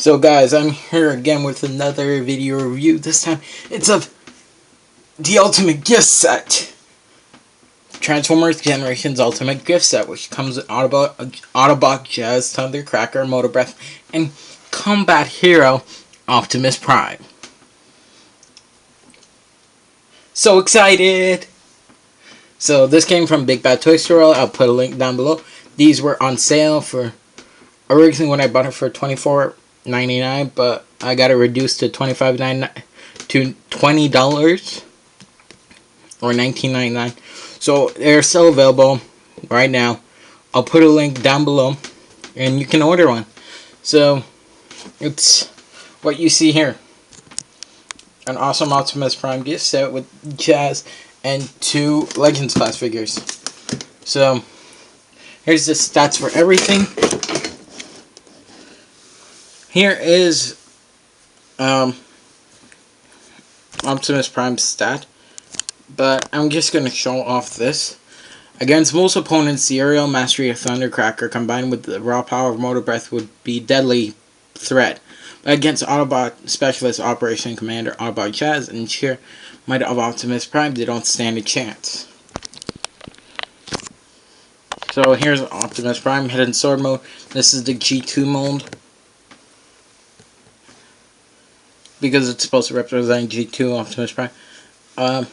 So guys, I'm here again with another video review. This time it's of the Ultimate Gift Set. Transformers Generations Ultimate Gift Set, which comes with Autobot Jazz, Thundercracker, Motor Breath, and Combat Hero Optimus Prime. So excited! So this came from Big Bad Toy Store. I'll put a link down below. These were on sale for, originally when I bought it for $24.99, but I got it reduced to $20 or $19.99. So they're still available right now. I'll put a link down below and you can order one. So it's what you see here. An awesome Optimus Prime gift set with Jazz and 2 Legends class figures. So here's the stats for everything. Here is Optimus Prime's stat, but I'm just going to show off this. Against most opponents, the aerial mastery of Thundercracker combined with the raw power of Motor Breath would be deadly threat. But against Autobot Specialist Operation Commander Autobot Jazz and sheer might of Optimus Prime, they don't stand a chance. So here's Optimus Prime, Hidden Sword mode. This is the G2 mode, because it's supposed to represent G2 Optimus Prime. It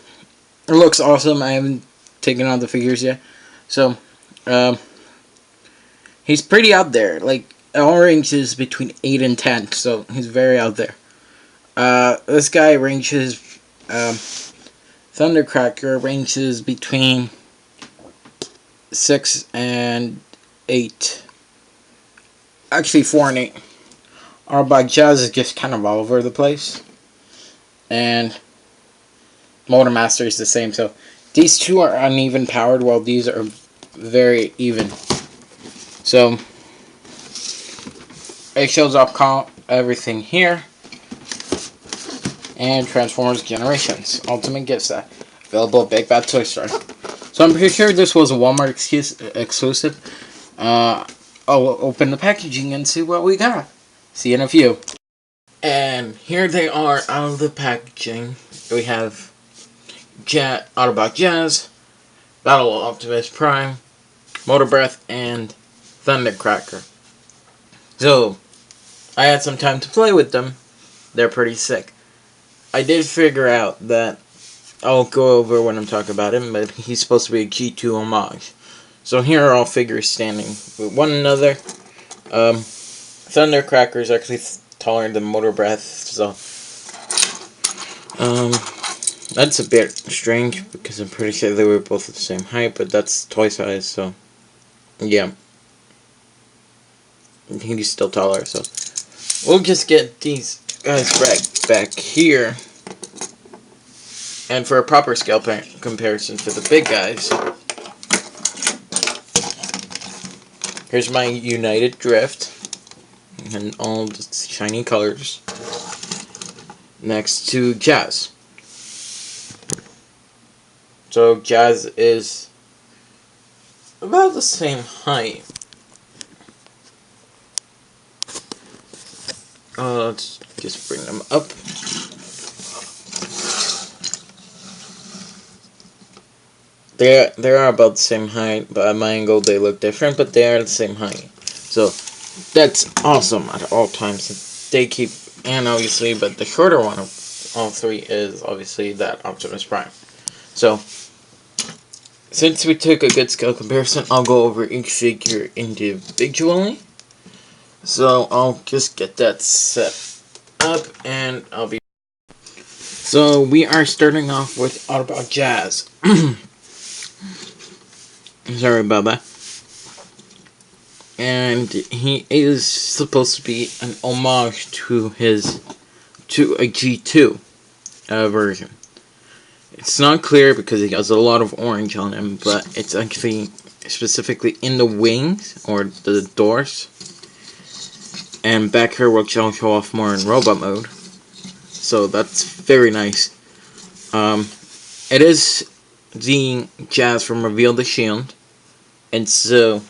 looks awesome. I haven't taken out the figures yet. So, he's pretty out there. Like, all range is between 8 and 10, so he's very out there. This guy ranges, Thundercracker ranges between 6 and 8. Actually, 4 and 8. Autobot Jazz is just kind of all over the place. And Motor Master is the same. So these two are uneven powered while these are very even. So it shows off everything here. And Transformers Generations Ultimate Gift Set. Available at Big Bad Toy Store. So I'm pretty sure this was a Walmart exclusive. I'll open the packaging and see what we got. See you in a few. And here they are out of the packaging. We have Autobot Jazz, Battle of Optimus Prime, Motor Breath, and Thundercracker. So, I had some time to play with them. They're pretty sick. I did figure out that, I'll go over when I'm talking about him, but he's supposed to be a G2 homage. So here are all figures standing with one another. Thundercracker is actually taller than Motor Breath, so that's a bit strange because I'm pretty sure they were both the same height, but that's toy size, so yeah, he's still taller. So we'll just get these guys back here, and for a proper scale comparison to the big guys, here's my United Drift. And all the shiny colors. Next to Jazz. So Jazz is about the same height. Let's just bring them up. They are about the same height, but at my angle they look different, but they are the same height. So that's awesome at all times. They keep, and obviously, but the shorter one of all three is obviously that Optimus Prime. So, since we took a good scale comparison, I'll go over each figure individually. So, I'll just get that set up, and I'll be... So, we are starting off with Autobot Jazz. Sorry about that. And he is supposed to be an homage to a G2 version. It's not clear because he has a lot of orange on him, but it's actually specifically in the wings or the doors. And back here will show off more in robot mode. So that's very nice. It is the Jazz from Reveal the Shield, and so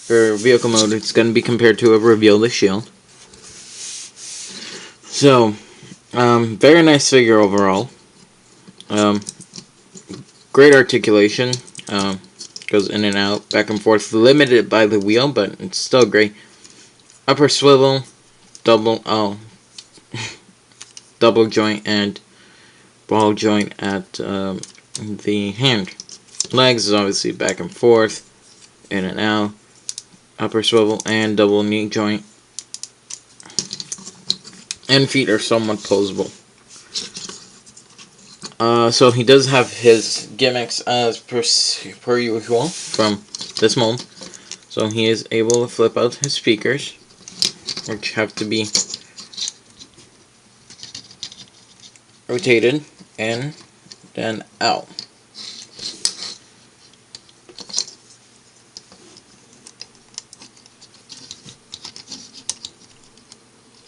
for vehicle mode, it's going to be compared to a Reveal the Shield. So, very nice figure overall. Um, great articulation. Goes in and out, back and forth, limited by the wheel, but it's still great. Upper swivel, double joint and ball joint at the hand. Legs is obviously back and forth, in and out. Upper swivel and double knee joint. And feet are somewhat posable. So he does have his gimmicks as per usual from this mold. So he is able to flip out his speakers, which have to be rotated in, then out.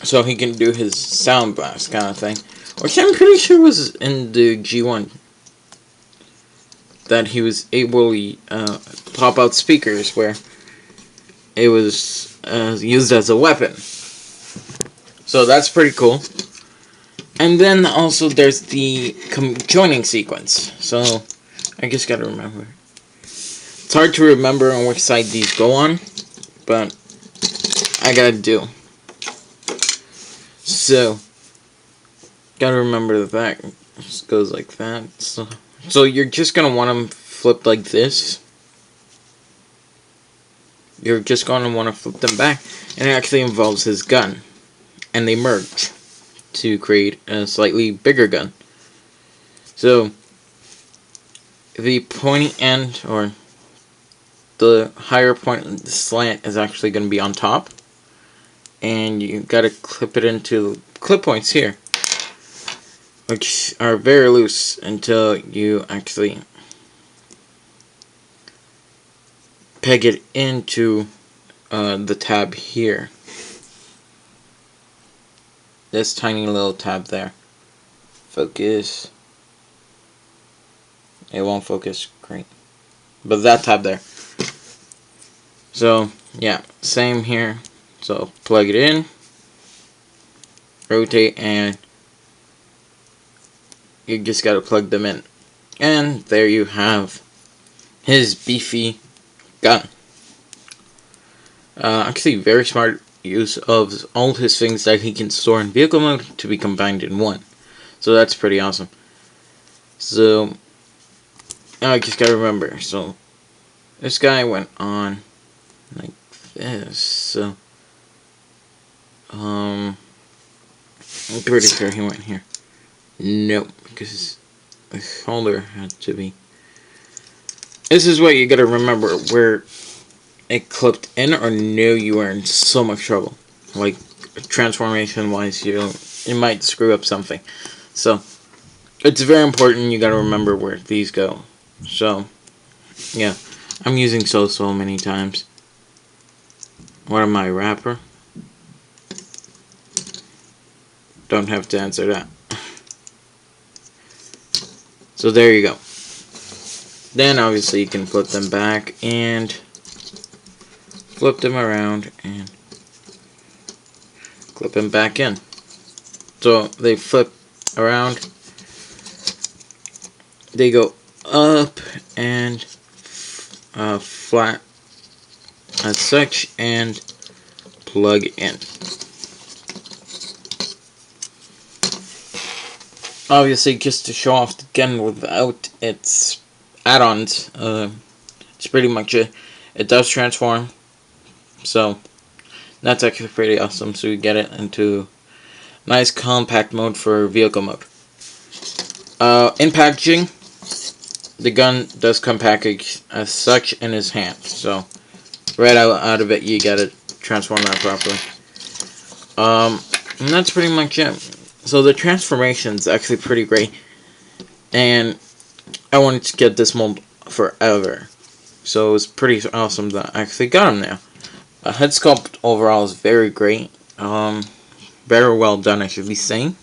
So he can do his sound blast kind of thing, which I'm pretty sure was in the G1. That he was able to pop out speakers where it was used as a weapon. So that's pretty cool. And then also there's the joining sequence. So I just gotta remember. It's hard to remember on which side these go on, but I gotta do. So gotta remember that just goes like that. So you're just gonna want them flipped like this. You're just gonna want to flip them back, and it actually involves his gun, and they merge to create a slightly bigger gun. So the pointy end, or the higher point of the slant, is actually going to be on top, and you got to clip it into clip points here, which are very loose until you actually peg it into the tab here. This tiny little tab there. Focus. It won't focus. Great. But that tab there. So, yeah. Same here. So, plug it in. Rotate, and you just gotta plug them in. And there you have his beefy gun. Actually, very smart use of all his things that he can store in vehicle mode to be combined in one. So that's pretty awesome. So I just gotta remember. So this guy went on like this. So I'm pretty sure he went here. Nope, because the shoulder had to be. This is what you gotta remember, where it clipped in, or no, you are in so much trouble. Like, transformation wise, you might screw up something. So, it's very important, you gotta remember where these go. So, yeah. I'm using so many times. What am I, a rapper? Don't have to answer that. So there you go. Then obviously you can flip them back and flip them around and clip them back in. So they flip around, they go up and flat as such, and plug in. Obviously, just to show off the gun without its add-ons, it's pretty much it. It does transform, so that's actually pretty awesome. So you get it into nice compact mode for vehicle mode. In packaging, the gun does come packaged as such in his hand. So right out of it, you gotta transform that properly. And that's pretty much it. So the transformation's actually pretty great, and I wanted to get this mold forever. So it was pretty awesome that I actually got him now. Head sculpt overall is very great. Very well done, I should be saying.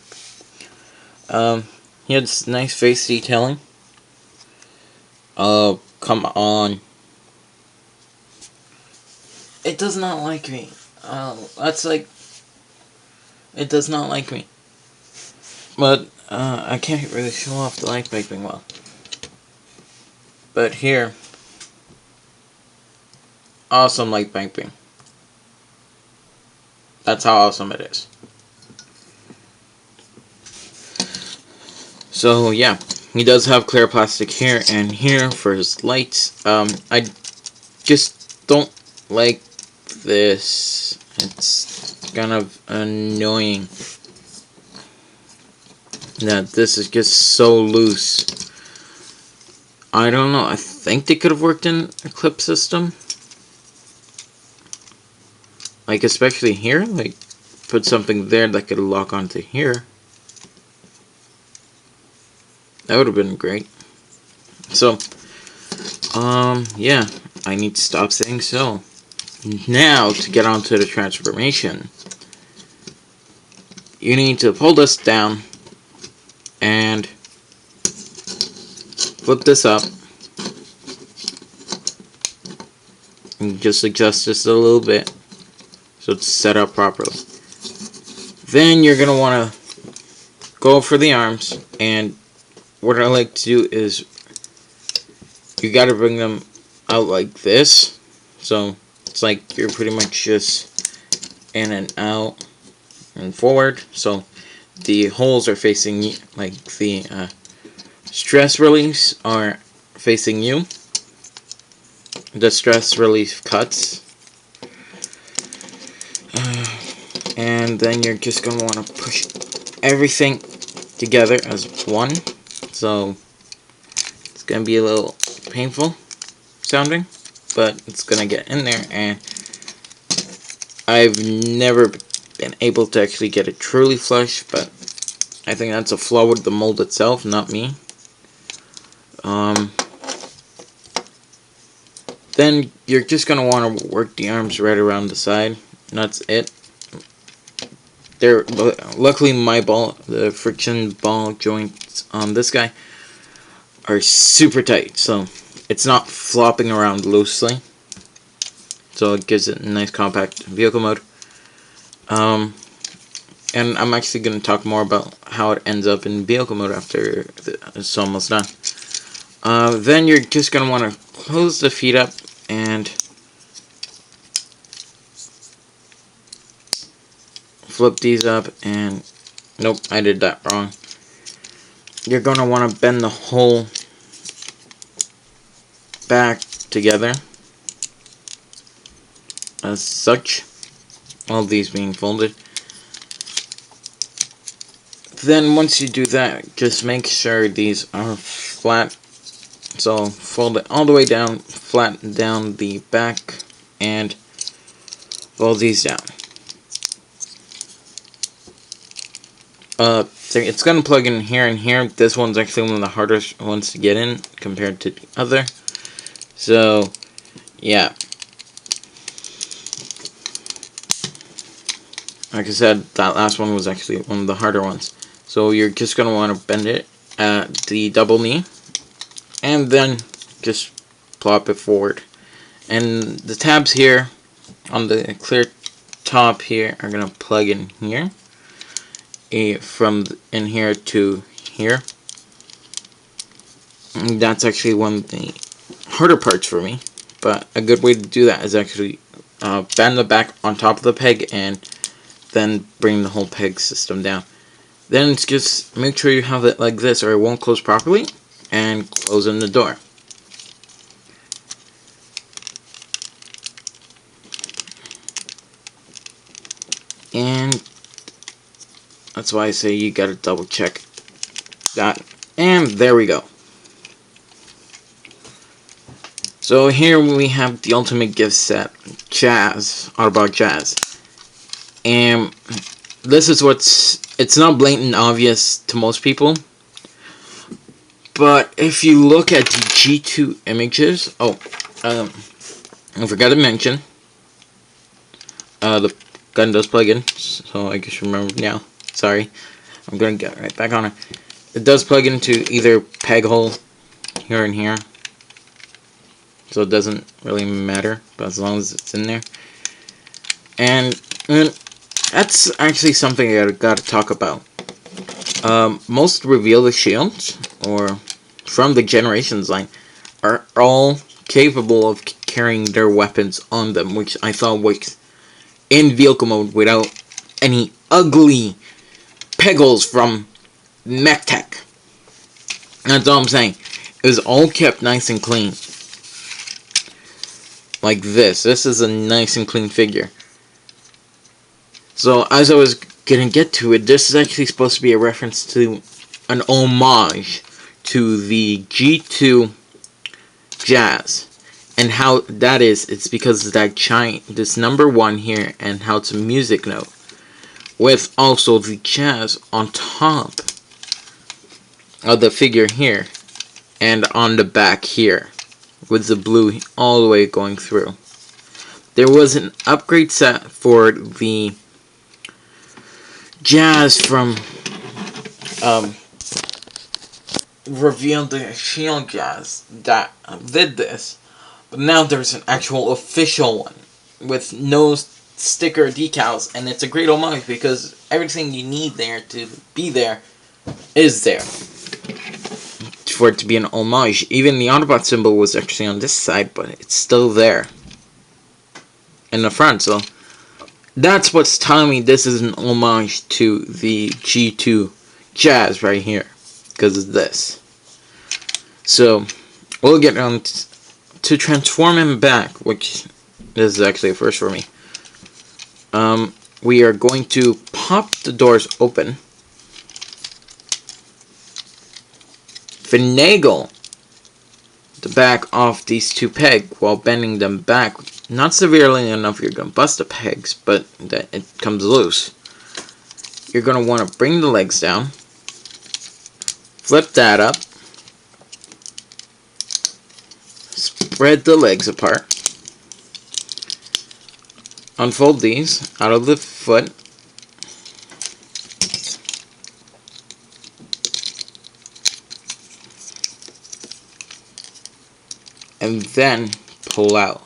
He had this nice face detailing. Come on. It does not like me. That's like... It does not like me. But I can't really show off the light piping well. But here, awesome light piping. That's how awesome it is. So yeah, he does have clear plastic here and here for his lights. I just don't like this. It's kind of annoying that this is just so loose. I don't know. I think they could have worked in a clip system. Like, especially here. Like, put something there that could lock onto here. That would have been great. So, yeah. I need to stop saying so. Now, to get onto the transformation, you need to pull this down and flip this up and just adjust this a little bit so it's set up properly. Then you're going to want to go for the arms, and what I like to do is you got to bring them out like this, so it's like you're pretty much just in and out and forward, so the holes are facing you, like the stress release are facing you. The stress relief cuts. And then you're just going to want to push everything together as one. So it's going to be a little painful sounding, but it's going to get in there, and I've never been able to actually get it truly flush, but I think that's a flaw with the mold itself, not me. Then you're just going to want to work the arms right around the side. That's it. They're, luckily my the friction ball joints on this guy are super tight, so it's not flopping around loosely. So it gives it a nice compact vehicle mode. And I'm actually going to talk more about how it ends up in vehicle mode after it's almost done. Then you're just going to want to close the feet up and flip these up, and nope, I did that wrong. You're going to want to bend the whole back together as such, all these being folded. Then once you do that, just make sure these are flat. So fold it all the way down, flatten down the back, and fold these down. It's going to plug in here and here. This one's actually one of the hardest ones to get in compared to the other. So, yeah. Like I said, that last one was actually one of the harder ones. So you're just going to want to bend it at the double knee, and then just plop it forward. And the tabs here on the clear top here are going to plug in here. From in here to here. And that's actually one of the harder parts for me, but a good way to do that is actually bend the back on top of the peg and then bring the whole peg system down. Then it's just make sure you have it like this or it won't close properly, and close in the door. And that's why I say you gotta double check that. And there we go. So here we have the ultimate gift set, Jazz, Autobot Jazz. And this is it's not blatant obvious to most people. But if you look at the G2 images, I forgot to mention, the gun does plug in, so I guess remember now. Sorry, I'm going to get right back on it. It does plug into either peg hole here and here, so it doesn't really matter, but as long as it's in there. And that's actually something I got to talk about. Most reveal the shields, or from the Generations line, are all capable of carrying their weapons on them, which I thought was in vehicle mode without any ugly peggles from MechTech. That's all I'm saying. It was all kept nice and clean. Like this. This is a nice and clean figure. So, as I was gonna get to it, this is actually supposed to be a reference to an homage to the G2 Jazz. And how that is, it's because of that this number 1 here, and how it's a music note, with also the jazz on top of the figure here, and on the back here, with the blue all the way going through. There was an upgrade set for the jazz from Reveal the Shield Jazz that did this. But now there's an actual official one with no sticker decals, and it's a great homage because everything you need there to be there is there for it to be an homage. Even the Autobot symbol was actually on this side, but it's still there in the front. So that's what's telling me this is an homage to the G2 Jazz right here, because of this. So we'll get on to transform him back, which this is actually a first for me. We are going to pop the doors open, finagle the back off these 2 pegs while bending them back, not severely enough you're going to bust the pegs, but that it comes loose. You're going to want to bring the legs down, flip that up, spread the legs apart, unfold these out of the foot, and then pull out.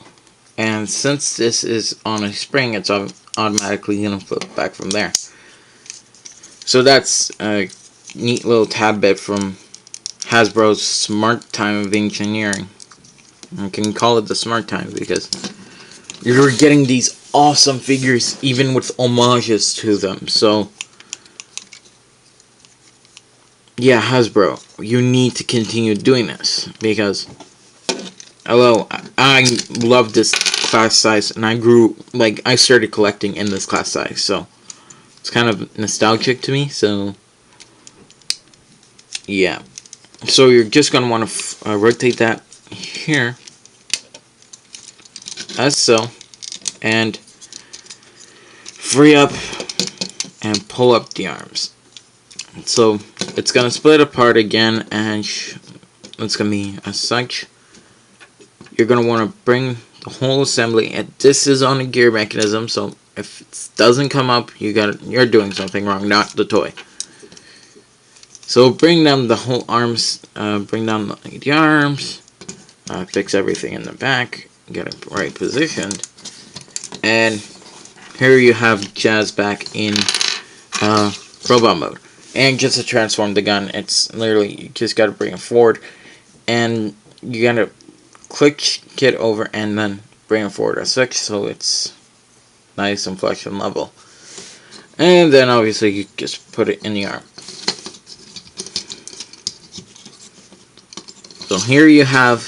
And since this is on a spring, it's automatically going to flip back from there. So that's a neat little tidbit from Hasbro's smart time of engineering. I can call it the smart time because you're getting these awesome figures even with homages to them. So yeah, Hasbro, you need to continue doing this because although I love this class size, and I started collecting in this class size, so it's kind of nostalgic to me. So yeah, so you're just gonna want to rotate that here, as so, and free up and pull up the arms. So it's gonna split apart again, and it's gonna be as such. You're gonna want to bring the whole assembly, and this is on a gear mechanism, so if it doesn't come up, you're doing something wrong, not the toy. So bring down the whole arms, bring down the arms, fix everything in the back, get it right positioned, and here you have Jazz back in robot mode. And just to transform the gun, it's literally, you just gotta bring it forward, and you gotta click it over and then bring it forward as such, so it's nice and flush and level. And then obviously you just put it in the arm. So here you have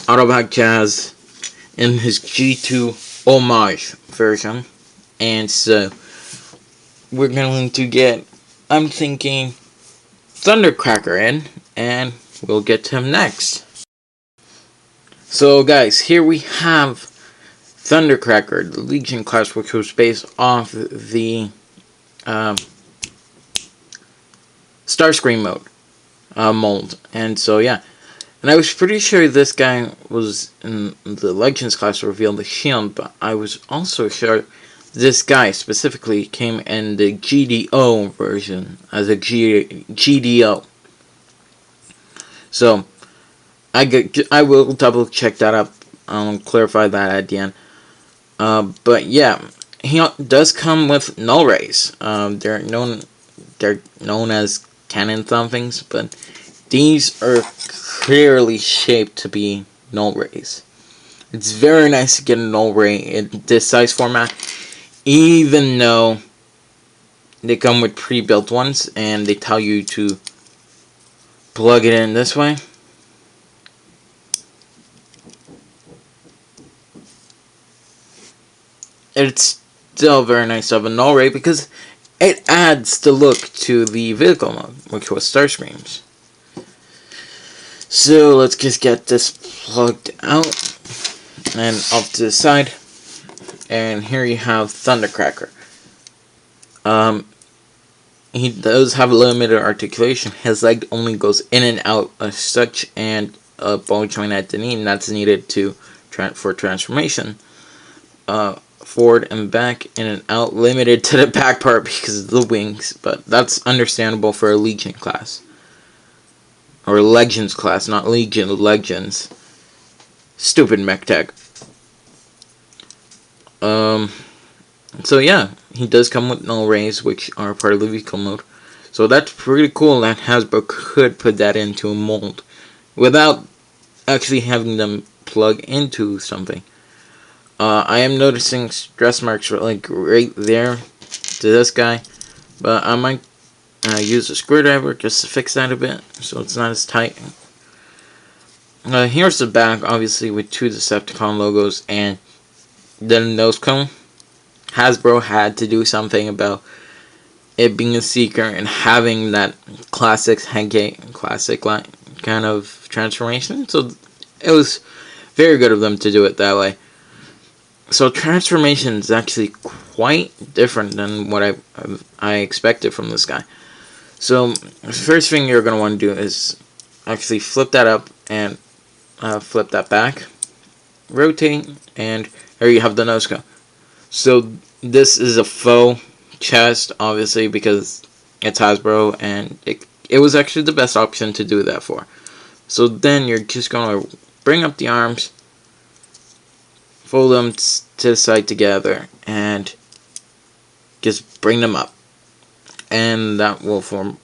Autobot Jazz in his G2 homage version, and so we're going to get, I'm thinking, Thundercracker in, and we'll get to him next. So guys, here we have Thundercracker, the Legion class, which was based off the Starscream mode mold. And so yeah, and I was pretty sure this guy was in the Legends class Reveal the Shield, but I was also sure this guy specifically came in the GDO version as a GDO. So I will double check that up. I'll clarify that at the end. But yeah, he does come with null rays. They're known they're known as cannon thumpings, but these are clearly shaped to be null rays. It's very nice to get a null ray in this size format, even though they come with pre-built ones and they tell you to plug it in this way. It's still very nice to have a null ray because it adds the look to the vehicle mode, which was Starscream's. So let's just get this plugged out and off to the side. And here you have Thundercracker. He does have a limited articulation. His leg only goes in and out as such, and a ball joint at the knee, and that's needed for transformation. Forward and back, in and out, limited to the back part because of the wings, but that's understandable for a Legion class. Or Legends class, not Legion, Legends. Stupid mech tech. So yeah, he does come with null rays, which are part of the vehicle mode. So that's pretty cool that Hasbro could put that into a mold without actually having them plug into something. I am noticing stress marks like right there to this guy, but I might use a screwdriver just to fix that a bit so it's not as tight. Here's the back, obviously with two Decepticon logos and the nose cone. Hasbro had to do something about it being a Seeker and having that classic Henkei, classic line kind of transformation. So it was very good of them to do it that way. So transformation is actually quite different than what I expected from this guy. So the first thing you're going to want to do is actually flip that up and flip that back, rotate, and here you have the nose cone. So this is a faux chest, obviously, because it's Hasbro, and it was actually the best option to do that for. So then you're just going to bring up the arms, fold them to the side together, and just bring them up. And that will form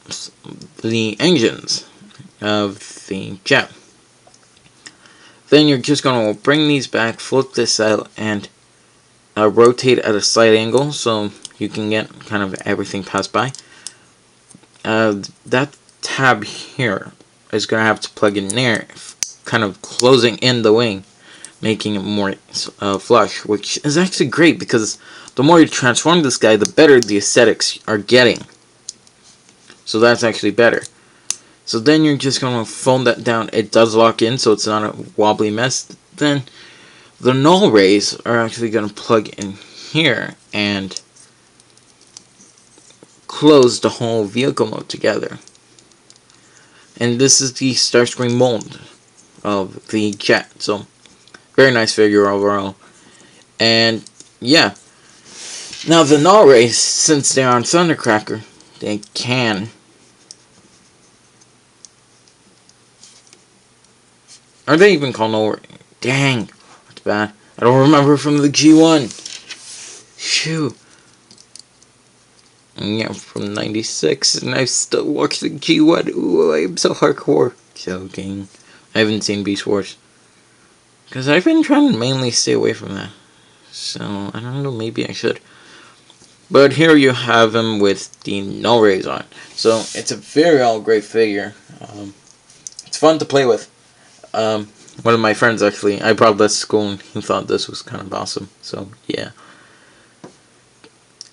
the engines of the jet. Then you're just going to bring these back, flip this out, and rotate at a slight angle so you can get kind of everything passed by. That tab here is going to have to plug in there, kind of closing in the wing, making it more flush, which is actually great because the more you transform this guy, the better the aesthetics are getting. So that's actually better. So then you're just going to fold that down. It does lock in, so it's not a wobbly mess. Then the null rays are actually going to plug in here and close the whole vehicle mode together. And this is the Starscream mold of the jet. So very nice figure overall. And yeah. Now the null rays, since they're on Thundercracker, they can are they even called null ray? Dang. That's bad. I don't remember from the G1. Shoot. And yeah, from 96, and I still watch the G1. Ooh, I'm so hardcore. Joking. I haven't seen Beast Wars. Because I've been trying to mainly stay away from that. So, I don't know, maybe I should. But here you have him with the null rays on. So, it's a very great figure. It's fun to play with. One of my friends actually, I brought this to school and he thought this was kind of awesome. So, yeah.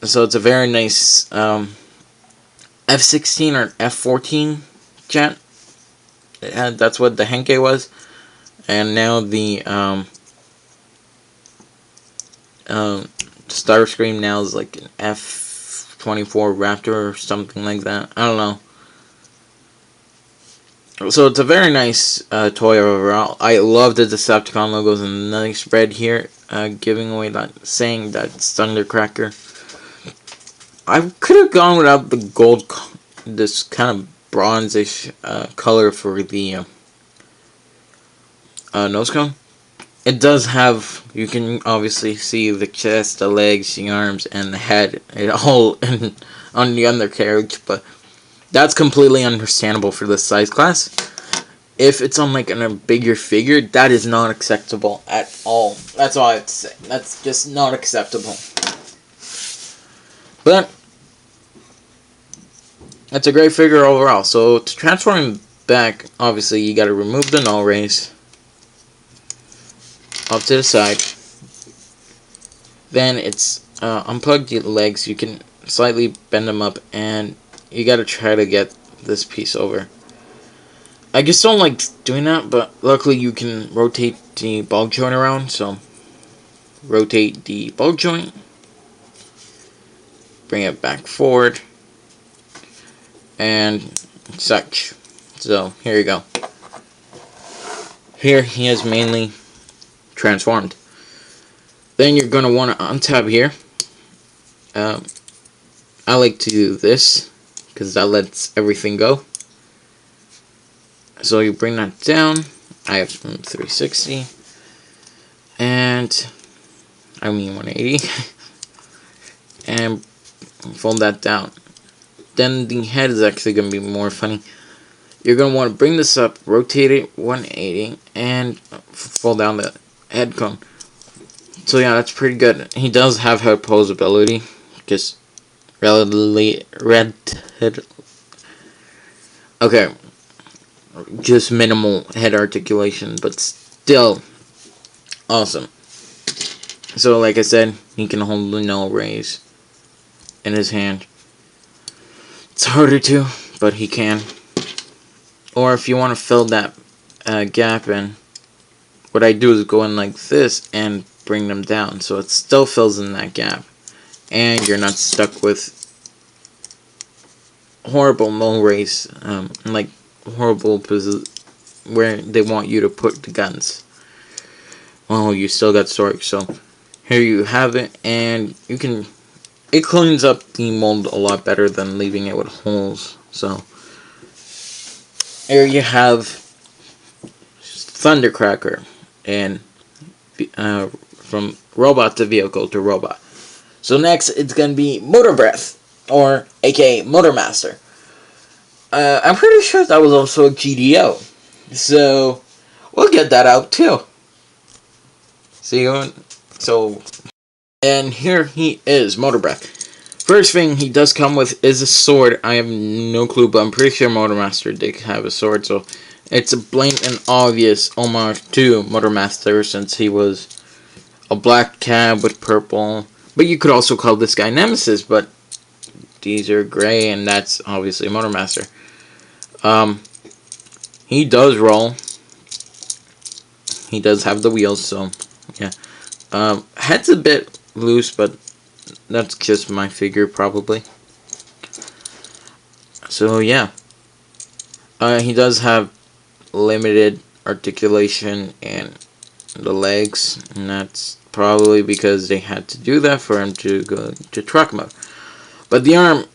So, it's a very nice F-16 or F-14 jet. That's what the Henkei was. And now the Starscream now is like an F-24 Raptor or something like that. I don't know. So it's a very nice toy overall. I love the Decepticon logos and the nice red here, giving away that, saying that it's Thundercracker. I could have gone without the gold, this kind of bronzish color for the nose cone. It does have, you can obviously see the chest, the legs, the arms, and the head, it all in on the undercarriage, but that's completely understandable for this size class. If it's on like a bigger figure, that is not acceptable at all. That's all I have to say. That's just not acceptable. But that's a great figure overall. So to transform him back, obviously you got to remove the null rays off to the side. Then it's unplug the legs. You can slightly bend them up, and you got to try to get this piece over. I just don't like doing that, but luckily you can rotate the ball joint around. So rotate the ball joint, bring it back forward, and such. So here you go. Here he is mainly transformed. Then you're going to want to untab here. I like to do this because that lets everything go. So you bring that down. I have 360 and 180 and fold that down. Then the head is actually going to be more funny. You're going to want to bring this up, rotate it 180, and fold down the head cone. So yeah, that's pretty good. He does have head pose ability, just relatively okay, just minimal head articulation, but still awesome. So like I said, he can hold the null rays in his hand. It's harder to, but he can. Or if you want to fill that gap in, what I do is go in like this and bring them down, so it still fills in that gap, and you're not stuck with horrible null rays, like horrible where they want you to put the guns. Well, you still got storage. So here you have it, and you can. It cleans up the mold a lot better than leaving it with holes. So here you have Thundercracker, and from robot to vehicle to robot. So next, it's gonna be Motor Breath, or aka Motor Master. I'm pretty sure that was also a GDO, so we'll get that out too. And here he is, Motor Breath. First thing he does come with is a sword. I have no clue, but I'm pretty sure Motor Master did have a sword, so it's a blatant and obvious homage to Motor Master, since he was a black cab with purple. But you could also call this guy Nemesis, but these are gray, and that's obviously Motor Master. He does roll. He does have the wheels, so yeah. Head's a bit loose, but that's just my figure, probably. So yeah. He does have limited articulation in the legs, and that's probably because they had to do that for him to go to truck mode. But the arms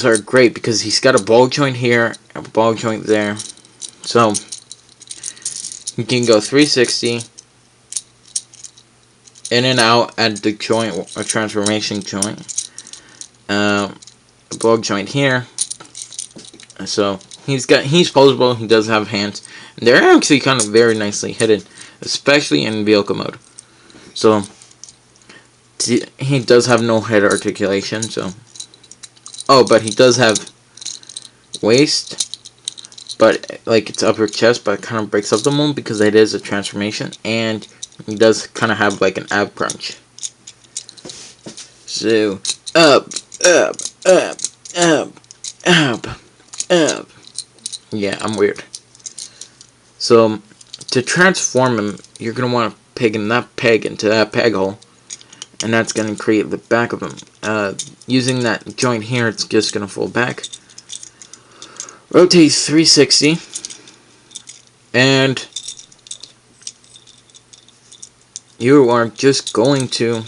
are great because he's got a ball joint here, a ball joint there, so you can go 360 in and out at the joint, a transformation joint, a ball joint here. So he's posable. He does have hands, and they're actually kind of very nicely hidden, especially in vehicle mode. So he does have no head articulation. So but he does have waist, but like it's upper chest, but it kind of breaks up the mold because it is a transformation, and he does kind of have like an ab crunch. So up, up, up, up, up, up. Yeah, I'm weird. So to transform him, you're gonna want to peg in that peg into that peg hole, and that's gonna create the back of him. Using that joint here, it's just gonna fold back. Rotate 360, and you are just going to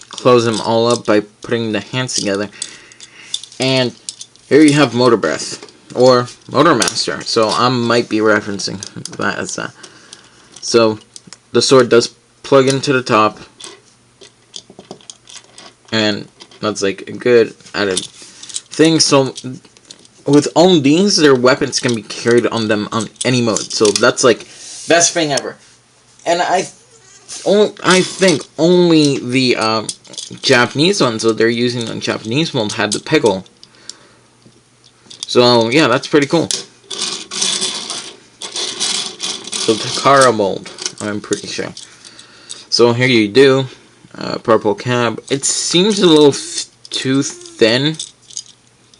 close them all up by putting the hands together. And here you have Motor Breath, or Motor Master. So I might be referencing that as that. So the sword does plug into the top, and that's like a good added thing. So with all these, their weapons can be carried on them on any mode. So that's like best thing ever. And I think only the Japanese ones that they're using on Japanese mode had the Peggle. So yeah, that's pretty cool. So Takara mold, I'm pretty sure. So here you do, purple cab. It seems a little too thin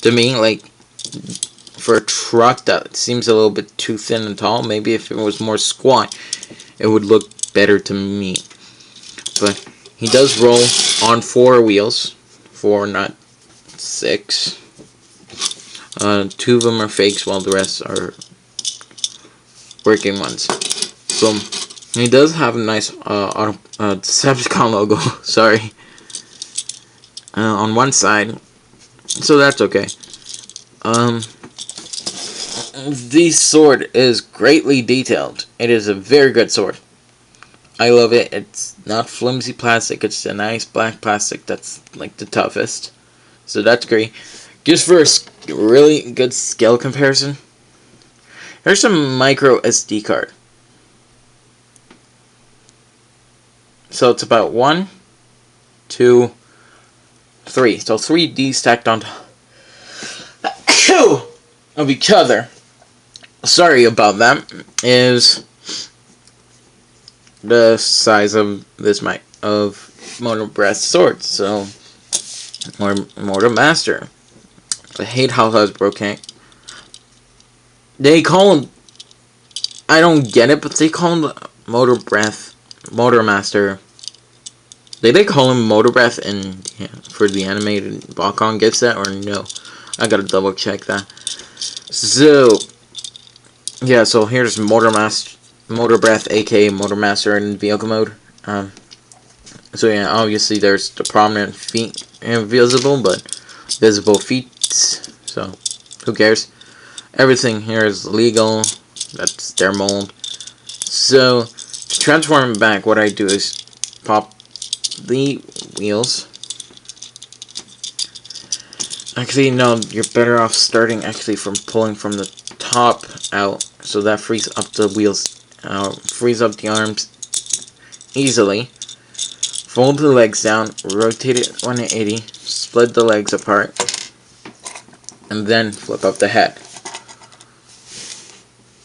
to me, like for a truck that seems a little bit too thin and tall. Maybe if it was more squat, it would look better to me. But he does roll on 4 wheels, 4 not 6. 2 of them are fakes while the rest are working ones. So he does have a nice Decepticon logo, sorry, on one side, so that's okay. The sword is greatly detailed. It is a very good sword. I love it. It's not flimsy plastic. It's a nice black plastic that's like the toughest. So that's great. Just for a really good scale comparison, here's some micro SD card. So it's about 1, 2, 3. So 3D stacked on top of each other. Sorry about that. Is the size of this Motor Breath sword. So Motor Master. I hate how Hasbro they call him, I don't get it, but they call him Motor Breath, Motor Master. Did they call him Motor Breath for the animated Bakon get set, or no? I gotta double check that. So yeah, so here's Motor Breath, aka Motor Master in vehicle mode. So yeah, obviously there's the prominent feet invisible, but visible feet. So who cares? Everything here is legal. That's their mold. So to transform it back, what I do is pop the wheels. Actually, no, you're better off starting from pulling from the top out, so that frees up the wheels, frees up the arms easily. Fold the legs down, rotate it 180, split the legs apart, and then flip up the head.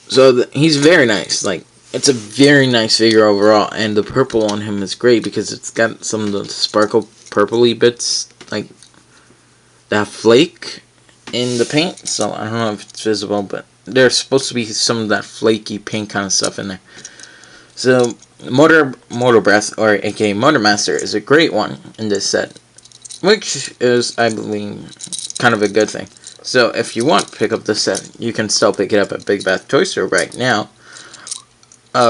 So he's very nice. Like, it's a very nice figure overall, and the purple on him is great because it's got some of the sparkle purpley bits, like that flake in the paint. So I don't know if it's visible, but there's supposed to be some of that flaky pink kind of stuff in there. So Motor Breath, or aka Motor Master, is a great one in this set, which is, I believe, kind of a good thing. So if you want to pick up this set, you can still pick it up at Big Bad Toy Store right now,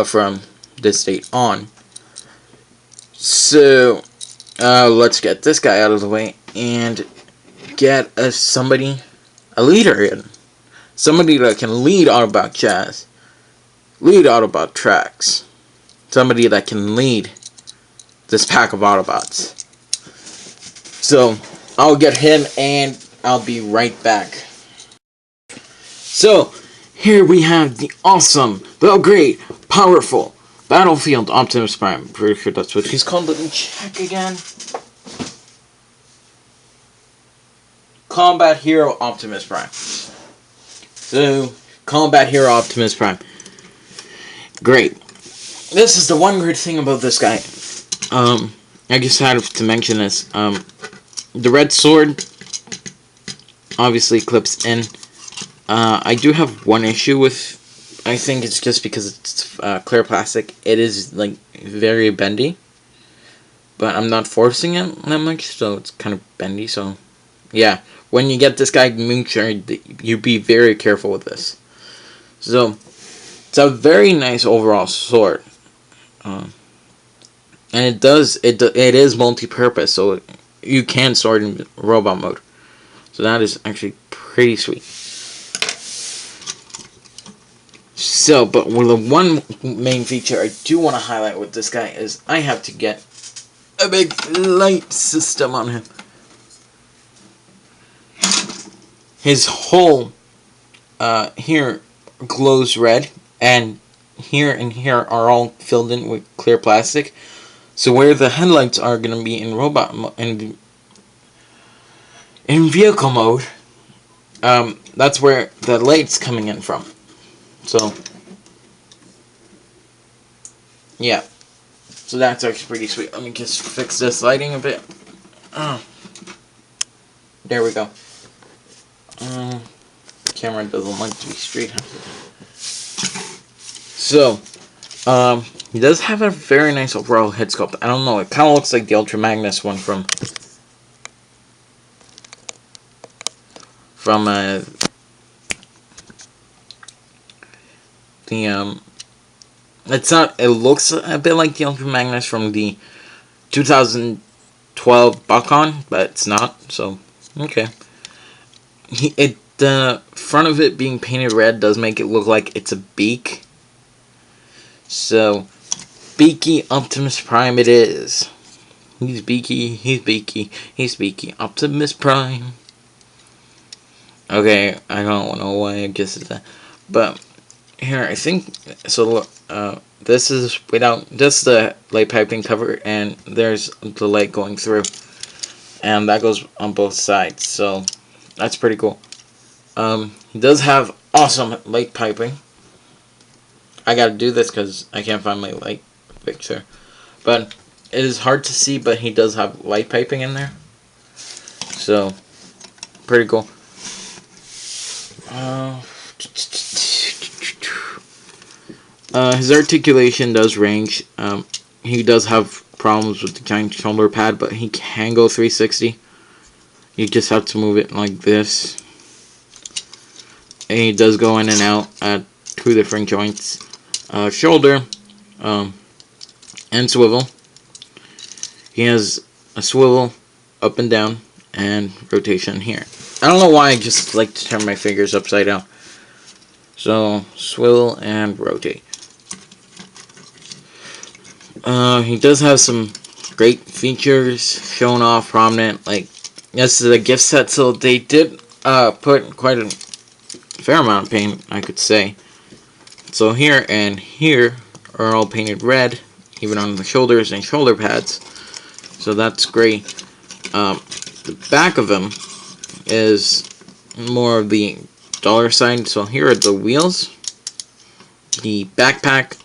from this date on. So let's get this guy out of the way and get a leader in. Somebody that can lead Autobot Jazz, lead Autobot Tracks. Somebody that can lead this pack of Autobots. So I'll get him and I'll be right back. So here we have the awesome, the great, powerful Battlefield Optimus Prime. I'm pretty sure that's what he's called. Let me check again. Combat Hero Optimus Prime. So, Combat Hero Optimus Prime. Great. This is the one weird thing about this guy. I just had to mention this. The red sword obviously clips in. I do have one issue with, I think it's just because it's clear plastic. It is like very bendy, but I'm not forcing it that much, so it's kind of bendy. So yeah, when you get this guy Moocher, you be very careful with this. So it's a very nice overall sword, and it is multi-purpose, so you can sword in robot mode. So that is actually pretty sweet. So, but the one main feature I do want to highlight with this guy is I have to get a big light system on him. His whole here glows red, and here are all filled in with clear plastic. So where the headlights are going to be in in vehicle mode, that's where the light's coming in from. So yeah, so that's actually pretty sweet. Let me just fix this lighting a bit. There we go. Camera doesn't like to be straight. So, he does have a very nice overall head sculpt. I don't know, it kind of looks like the Ultra Magnus one from it's not, it looks a bit like the Ultra Magnus from the 2012 Buckon, but it's not, so, okay. The front of it being painted red does make it look like it's a beak. So, beaky Optimus Prime it is. He's beaky, he's beaky, he's beaky, Optimus Prime. Okay, I don't know why I guess it's that. But, here, I think, so look, this is without, just the light piping cover, and there's the light going through. And that goes on both sides, so that's pretty cool. He does have awesome light piping. I gotta do this because I can't find my light picture. But it is hard to see, but he does have light piping in there. So, pretty cool. His articulation does range. He does have problems with the giant shoulder pad, but he can go 360. You just have to move it like this. And he does go in and out at 2 different joints. Shoulder, and swivel. He has a swivel up and down, and rotation here. I don't know why I just like to turn my fingers upside down. So, swivel and rotate. He does have some great features shown off prominent, like, this is a gift set, so they did put quite a fair amount of paint, I could say. So here and here are all painted red, even on the shoulders and shoulder pads. So that's great. The back of them is more of the dollar sign. So here are the wheels, the backpack,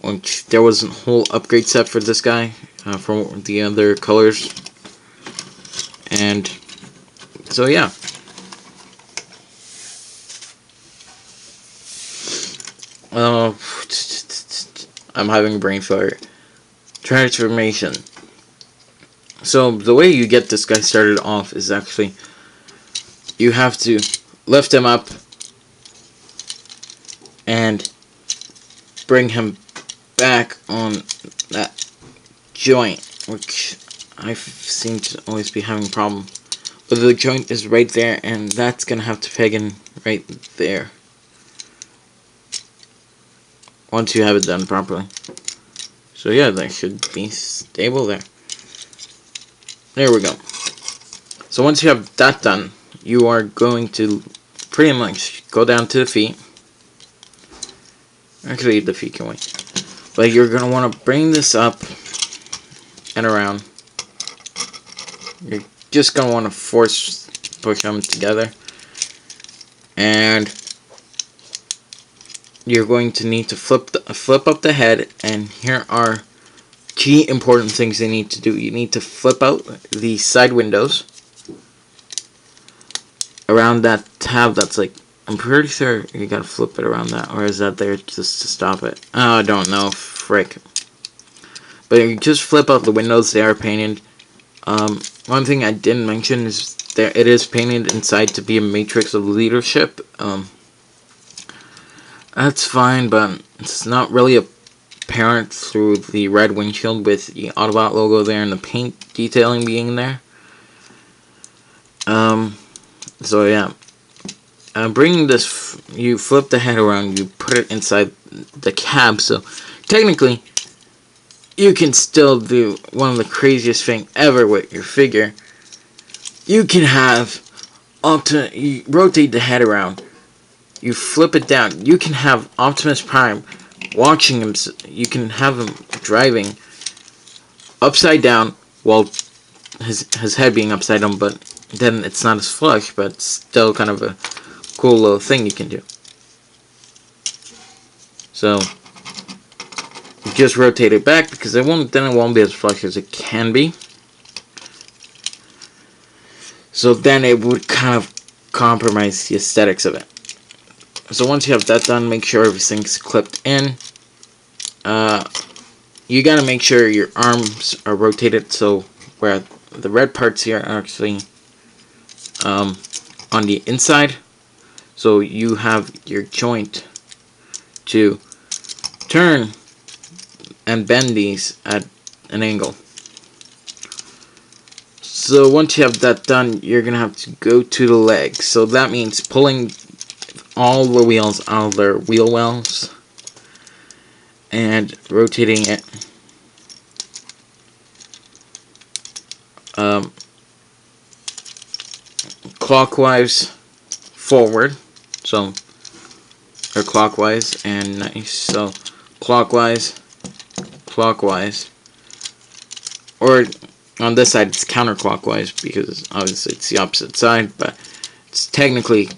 which there was a whole upgrade set for this guy from the other colors. And so yeah. I'm having a brain fire. Transformation. So the way you get this guy started off is actually you have to lift him up and bring him back on that joint, which I seem to always be having a problem. But the joint is right there, and that's gonna have to peg in right there. Once you have it done properly. So yeah, that should be stable there. There we go. So once you have that done, you are going to pretty much go down to the feet. Actually, the feet can wait. But you're going to want to bring this up and around. You're just going to want to force push them together. And you're going to need to flip up the head, and here are key important things you need to do. You need to flip out the side windows around that tab that's like, I'm pretty sure you gotta flip it around that, or is that there just to stop it? Oh, I don't know, frick. But you just flip out the windows, they are painted. One thing I didn't mention is it is painted inside to be a matrix of leadership. That's fine, but it's not really apparent through the red windshield with the Autobot logo there and the paint detailing being there. So yeah. Bringing this, you flip the head around, you put it inside the cab, so technically, you can still do one of the craziest thing ever with your figure. You can have you rotate the head around, you flip it down. You can have Optimus Prime watching him. You can have him driving upside down while his head being upside down, but then it's not as flush, but still kind of a cool little thing you can do. So just rotate it back because then it won't be as flush as it can be. So then it would kind of compromise the aesthetics of it. So once you have that done, make sure everything's clipped in. You gotta make sure your arms are rotated so where the red parts here are actually on the inside. So you have your joint to turn and bend these at an angle. So once you have that done, you're gonna have to go to the leg. So that means pulling all the wheels out of their wheel wells and rotating it clockwise forward, so or clockwise and nice. So clockwise, or on this side it's counterclockwise because obviously it's the opposite side, but it's technically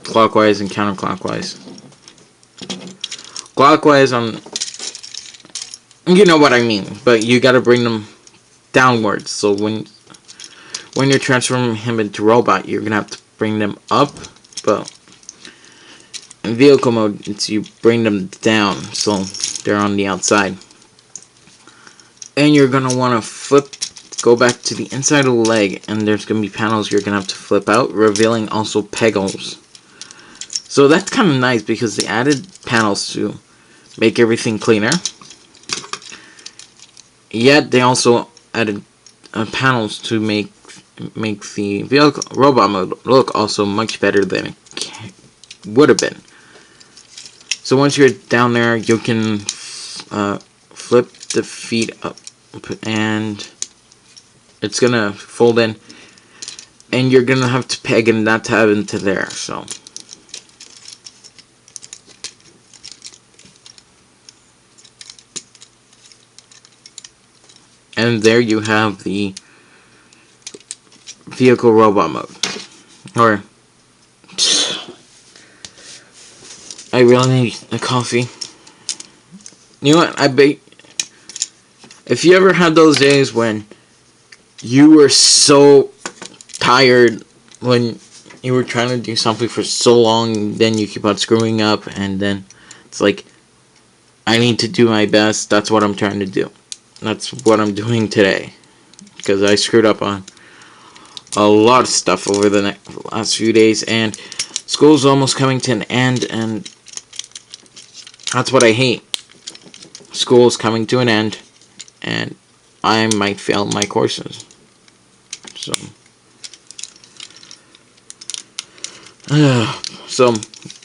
clockwise and counterclockwise. Clockwise on, you know what I mean, but you gotta bring them downwards. So when you're transforming him into robot, you're gonna have to bring them up, but in vehicle mode, it's you bring them down, so they're on the outside. And you're gonna want to go back to the inside of the leg, and there's gonna be panels you're gonna have to flip out, revealing also peg holes. So that's kind of nice because they added panels to make everything cleaner. Yet they also added panels to make the vehicle robot mode look also much better than it would have been. So once you're down there, you can flip the feet up, and it's gonna fold in, and you're gonna have to peg and that tab into there. So and there you have the vehicle robot mode. Or I really need a coffee. You know what? I bet if you ever had those days when you were so tired when you were trying to do something for so long, then you keep on screwing up, and then it's like, I need to do my best. That's what I'm trying to do. That's what I'm doing today, because I screwed up on a lot of stuff over the last few days, and school's almost coming to an end, and that's what I hate. School's coming to an end, and I might fail my courses. So, so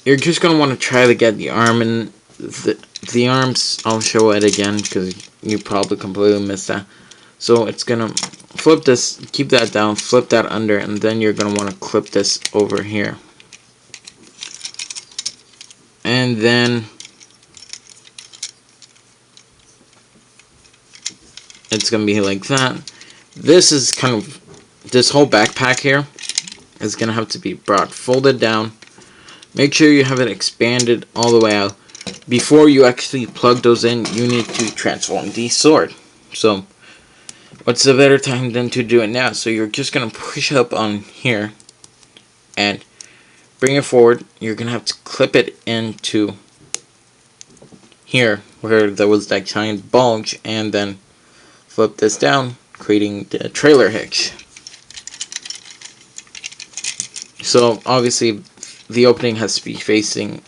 you're just gonna want to try to get the arm, and the arms, I'll show it again because you probably completely missed that. So it's gonna flip this, keep that down, flip that under, and then you're gonna want to clip this over here. And then it's gonna be like that. This is kind of, this whole backpack here is gonna have to be brought folded down. Make sure you have it expanded all the way out. Before you actually plug those in, you need to transform the sword. So what's a better time than to do it now? So you're just gonna push up on here and bring it forward. You're gonna have to clip it into here where there was that giant bulge, and then flip this down, creating the trailer hitch. So obviously the opening has to be facing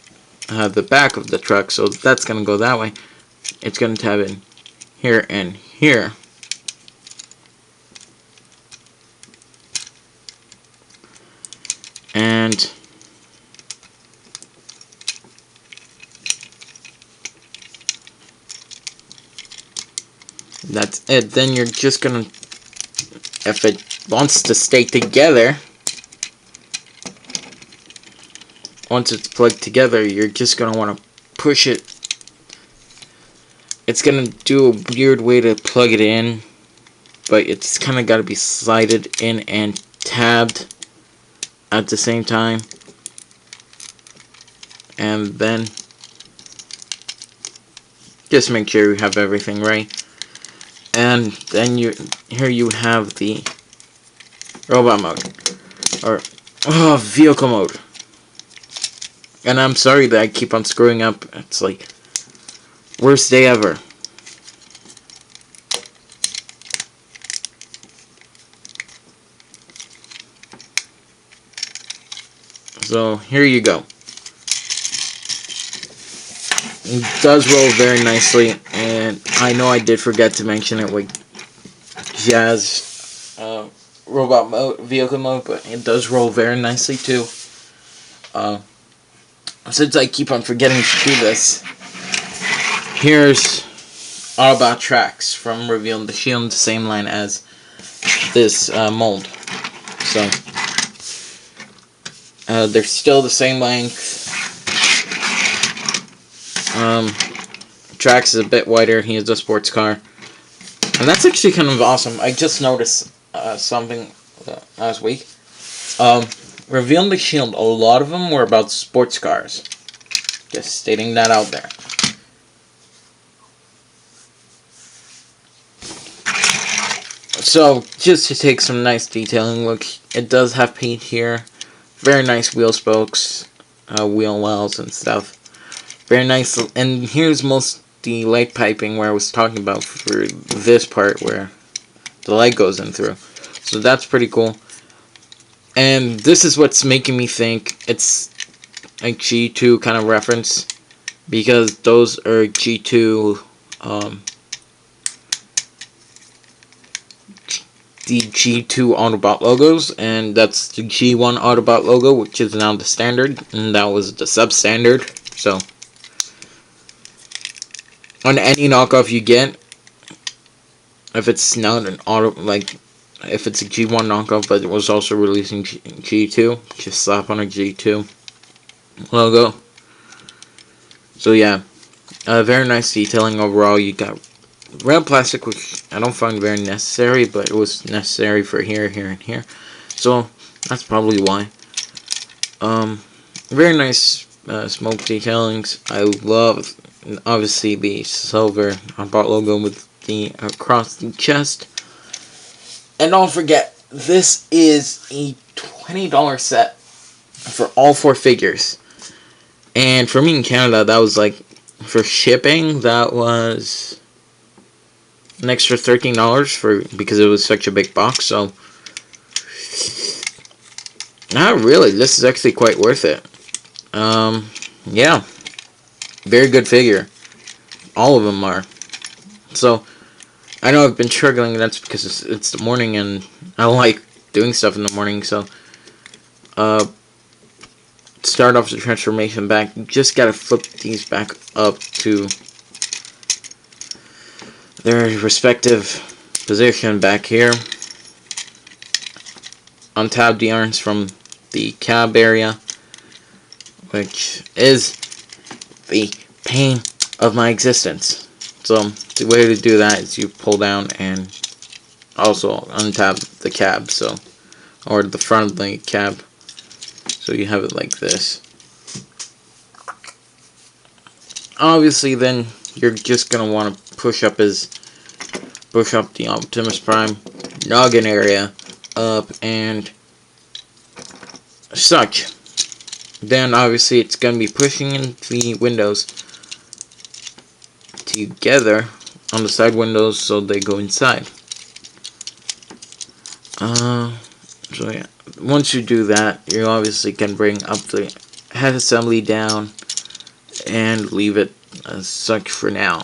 the back of the truck, so that's gonna go that way. It's gonna tab in here and here. And That's it. Then you're just gonna, if it wants to stay together, once it's plugged together, you're just gonna want to push it. It's gonna do a weird way to plug it in, but it's kind of got to be slided in and tabbed at the same time. And then just make sure you have everything right. And then here you have the robot mode, or vehicle mode. And I'm sorry that I keep on screwing up. It's like worst day ever. So here you go. It does roll very nicely, and I know I did forget to mention it with Jazz robot mode, vehicle mode, but it does roll very nicely too. Since I keep on forgetting to do this, here's Autobot Tracks from Reveal the Shield, the same line as this mold. So they're still the same length. Trax is a bit wider. He is a sports car, and that's actually kind of awesome. I just noticed something last week. Reveal the Shield, a lot of them were about sports cars. Just stating that out there. So, just to take some nice detailing look, it does have paint here. Very nice wheel spokes, wheel wells and stuff. Very nice, and here's most the light piping where I was talking about for this part where the light goes in through. So that's pretty cool. And this is what's making me think it's a G2 kind of reference, because those are G2, the G2 Autobot logos, and that's the G1 Autobot logo, which is now the standard, and that was the substandard. So on any knockoff you get, if it's not an if it's a G1 knockoff but it was also releasing G2, just slap on a G2 logo. So yeah, very nice detailing overall. You got red plastic, which I don't find very necessary, but it was necessary for here, here, and here. So that's probably why. Very nice smoke detailings. I love, obviously, the silver Autobot logo with the across the chest. And don't forget, this is a $20 set for all 4 figures. And for me in Canada, that was like, for shipping, that was an extra $13 because it was such a big box. So not really. This is actually quite worth it. Yeah, very good figure. All of them are. So I know I've been struggling. That's because it's the morning and I don't like doing stuff in the morning. So start off the transformation back. You just gotta flip these back up to their respective position back here. Untab the arms from the cab area, which is the pain of my existence. So the way to do that is you pull down and also untab the cab, so, or the front of the cab, so you have it like this. Obviously then you're just gonna want to push up the Optimus Prime noggin area up and such. Then obviously it's gonna be pushing in the windows together on the side windows so they go inside. So yeah, once you do that, you obviously can bring up the head assembly down and leave it as such for now.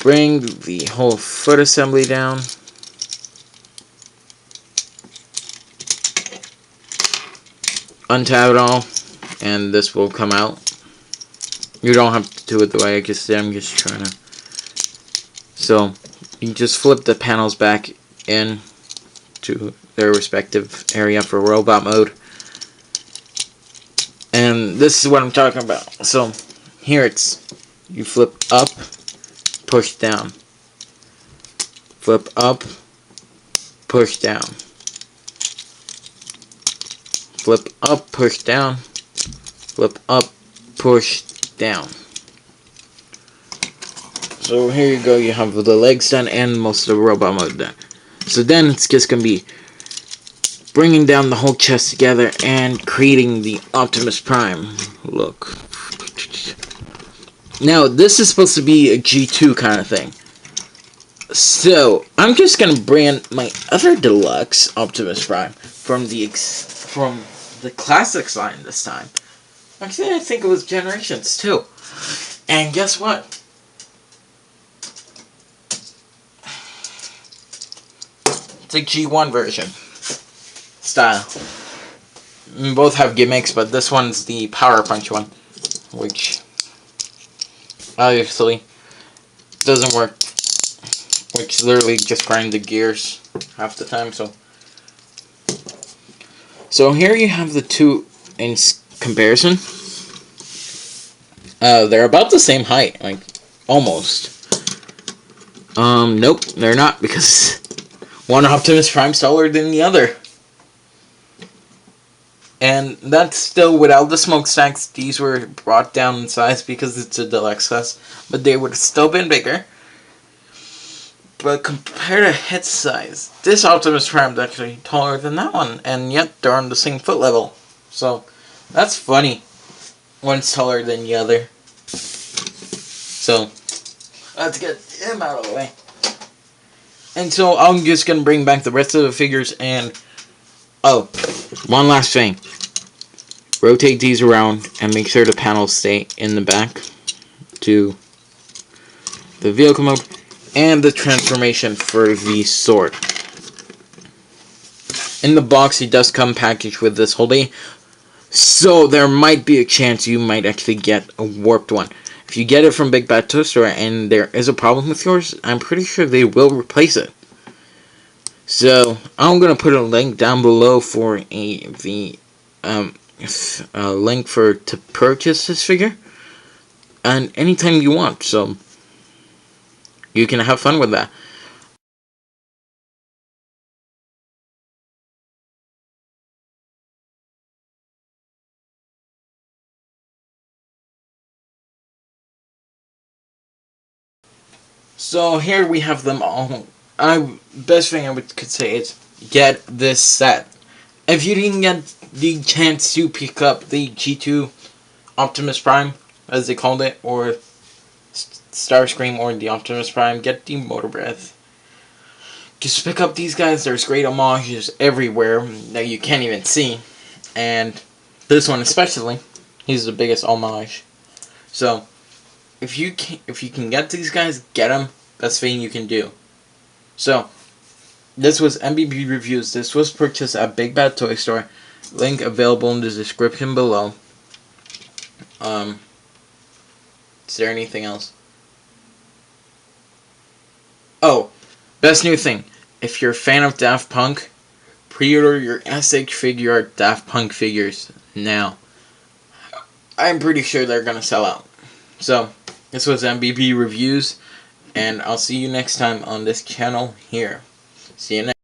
Bring the whole foot assembly down. Untab it all, and this will come out. You don't have to do it the way I just did. I'm just trying to So you just flip the panels back in to their respective area for robot mode. And this is what I'm talking about. So here it's, you flip up, push down. Flip up, push down. Flip up, push down. Flip up, push down. So here you go, you have the legs done and most of the robot mode done. So then it's just going to be bringing down the whole chest together and creating the Optimus Prime look. Now, this is supposed to be a G2 kind of thing. So, I'm just going to bring in my other deluxe Optimus Prime from the Classics line this time. Actually, I think it was Generations too. And guess what? It's a G1 version style. Both have gimmicks, but this one's the Power Punch one, which obviously doesn't work. Which literally just grind the gears half the time. So here you have the two in comparison. They're about the same height, like almost. Nope, they're not, because one Optimus Prime's taller than the other. And that's still without the smokestacks. These were brought down in size because it's a deluxe class, but they would have still been bigger. But compared to head size, this Optimus Prime is actually taller than that one, and yet they're on the same foot level. So that's funny. One's taller than the other. So let's get him out of the way. And so I'm just gonna bring back the rest of the figures and one last thing. Rotate these around and make sure the panels stay in the back to the vehicle mode and the transformation for the sword. In the box, it does come packaged with this holding, so there might be a chance you might actually get a warped one. If you get it from Big Bad Toy Store and there is a problem with yours, I'm pretty sure they will replace it. So I'm gonna put a link down below for the link to purchase this figure, and anytime you want, so you can have fun with that. So here we have them all. Best thing I could say is get this set. If you didn't get the chance to pick up the G2 Optimus Prime, as they called it, or Starscream, or the Optimus Prime, get the Motor Breath. Just pick up these guys. There's great homages everywhere that you can't even see, and this one especially, he's the biggest homage. So if you can get these guys, get them. Best thing you can do. So this was MBB Reviews. This was purchased at Big Bad Toy Store. Link available in the description below. Is there anything else? Oh, best new thing. If you're a fan of Daft Punk, pre-order your SH Figuarts Daft Punk figures now. I'm pretty sure they're gonna sell out. So, this was MBB Reviews, and I'll see you next time on this channel here. See you next.